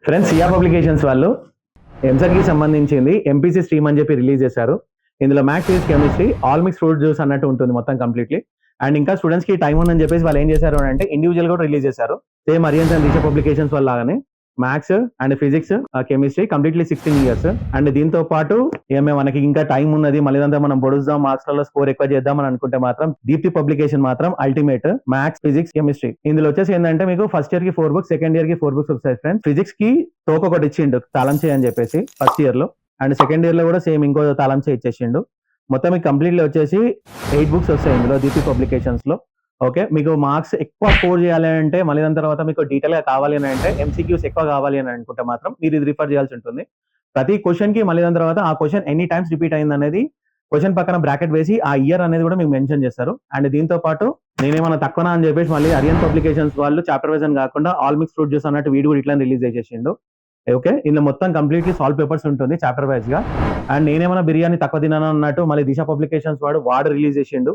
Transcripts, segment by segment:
Friends, సియా publications వాళ్ళు ఎంసెట్కి సంబంధించింది MPC stream అని చెప్పి రిలీజ్ చేశారు. ఇందులో maths, physics, chemistry, all mix fruit juice అన్నట్టు ఉంటుంది మొత్తం కంప్లీట్లీ. అండ్ ఇంకా స్టూడెంట్స్ కి టైం ఉందని చెప్పేసి వాళ్ళు ఏం చేశారు అంటే ఇండివిజువల్ కూడా రిలీజ్ చేశారు. సేమ్ అరియన్స్ అండ్ దిశ పబ్లికేషన్స్ వల్ల లాగానే maths and physics, chemistry completely 16 years. And దీంతో పాటు ఏమే మనకి ఇంకా టైం ఉన్నది, మళ్ళీ మనం పొడుస్తాం, మార్క్స్ స్కోర్ ఎక్కువ చేద్దాం అని అనుకుంటే మాత్రం దీప్తి పబ్లికేషన్ మాత్రం అల్టిమేట్. మ్యాథ్స్, ఫిజిక్స్, కెమిస్ట్రీ ఇందులో వచ్చేసి ఏంటంటే మీకు ఫస్ట్ ఇయర్ కి 4 బుక్స్, సెకండ్ ఇయర్ కి 4 బుక్స్ వస్తాయి ఫ్రెండ్స్. ఫిజిక్స్ కి తోక ఒకటి ఇచ్చిండు తాళం చేయని చెప్పేసి ఫస్ట్ ఇయర్ లో, అండ్ సెకండ్ ఇయర్ లో కూడా సేమ్ ఇంకో తాళం చేయి ఇచ్చేసిండు. మొత్తం మీకు కంప్లీట్లీ వచ్చేసి 8 బుక్స్ వస్తాయి ఇందులో దీప్తి పబ్లికేషన్స్ లో. ఓకే, మీకు మార్క్స్ ఎక్కువ స్కోర్ చేయాలి అంటే, మళ్ళీ దాని తర్వాత మీకు డీటెయిల్ గా కావాలి అని అంటే, ఎంసీక్యూస్ ఎక్కువ కావాలి అని అనుకుంటే మాత్రం మీరు ఇది రిఫర్ చేయాల్సి ఉంటుంది. ప్రతి క్వశ్చన్ కి మళ్ళీ దాని తర్వాత ఆ క్వశ్చన్ ఎన్ని టైమ్స్ రిపీట్ అయింది అనేది క్వశ్చన్ పక్కన బ్రాకెట్ వేసి ఆ ఇయర్ అనేది కూడా మీకు మెన్షన్ చేస్తారు. అండ్ దీంతో పాటు నేనేమన్నా తక్కువనా అని చెప్పేసి మళ్ళీ అరియన్ పబ్లికేషన్స్ వాళ్ళు చాప్టర్ వైజ్ అని కాకుండా ఆల్ మిక్స్ ఫ్రూట్ జ్యూస్ అన్నట్టు వీడియో ఇట్లా రిలీజ్ చేసేసిండు. ఓకే, ఇందులో మొత్తం కంప్లీట్లీ సాల్వ్ పేపర్స్ ఉంటుంది చాప్టర్ వైజ్ గా. అండ్ నేనేమన్నా బిర్యానీ తక్కువ తిన్నాను అన్నట్టు మళ్ళీ దిశ పబ్లికేషన్స్ వాడు రిలీజ్ చేసిండు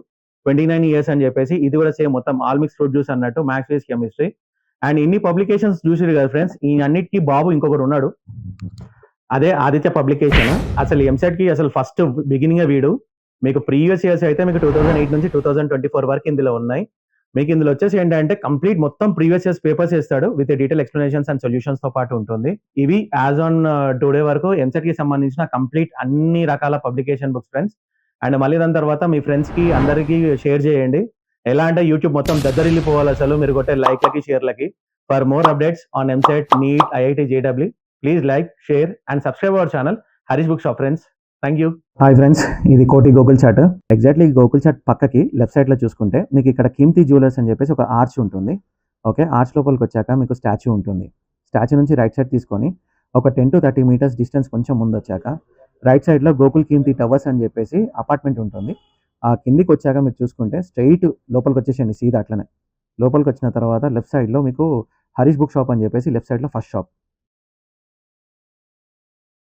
29 ఇయర్స్ అని చెప్పేసి. ఇది కూడా సేమ్ మొత్తం ఆల్ మిక్స్ ఫ్రూట్ జ్యూస్ అన్నట్టు మ్యాథ్స్, ఫిజిక్స్, కెమిస్ట్రీ. అండ్ ఇన్ని పబ్లికేషన్స్ చూసారు కదా ఫ్రెండ్స్, ఈ అన్నిటికీ బాబు ఇంకొకటి ఉన్నాడు, అదే ఆదిత్య పబ్లికేషన్. అసలు ఎంసెట్ కి అసలు ఫస్ట్ బిగినింగ్ వీడు. మీకు ప్రీవియస్ ఇయర్స్ అయితే మీకు 2008 నుంచి 2024 వరకు ఇందులో ఉన్నాయి. మీకు ఇందులో వచ్చేసి ఏంటంటే కంప్లీట్ మొత్తం ప్రీవియస్ ఇయర్స్ పేపర్స్ ఇస్తాడు with detail explanations and solutions తో పాటు ఉంటుంది. ఇవి యాజ్ ఆన్ టుడే వరకు ఎంసెట్ కి సంబంధించిన కంప్లీట్ అన్ని రకాల పబ్లికేషన్ బుక్స్ ఫ్రెండ్స్. అండ్ మళ్ళీ దాని తర్వాత మీ ఫ్రెండ్స్ కి అందరికీ షేర్ చేయండి. ఎలా అంటే యూట్యూబ్ మొత్తం దద్దరిల్లిపోవాలి అసలు మీరు కొట్టే లైక్లకి, షేర్లకి. For more updates on EAMCET, NEET, IIT, JW, please like, share and subscribe our channel Harish book shop friends. Thank you. Hi friends, ఇది కోటి గోకుల్ చాట్. ఎగ్జాక్ట్లీ గోకుల్ చాట్ పక్కకి లెఫ్ట్ సైడ్ లో చూసుకుంటే మీకు ఇక్కడ కీర్తి జ్యువెలర్స్ అని చెప్పేసి ఒక ఆర్చ్ ఉంటుంది. ఓకే, ఆర్చ్ లోపలికి వచ్చాక మీకు స్టాచ్యూ ఉంటుంది. స్టాచ్యూ నుంచి రైట్ సైడ్ తీసుకొని ఒక 10 to 30 మీటర్స్ డిస్టెన్స్ కొంచెం ముందు వచ్చాక రైట్ సైడ్ లో గోకుల్ కీర్తి టవర్స్ అని చెప్పేసి అపార్ట్మెంట్ ఉంటుంది. ఆ కిందికి వచ్చాక మీరు చూసుకుంటే స్ట్రైట్ లోపలికి వచ్చేసండి సీదా. అట్లనే లోపలికి వచ్చిన తర్వాత లెఫ్ట్ సైడ్ లో మీకు హరీష్ బుక్ షాప్ అని చెప్పేసి లెఫ్ట్ సైడ్ లో ఫస్ట్ షాప్.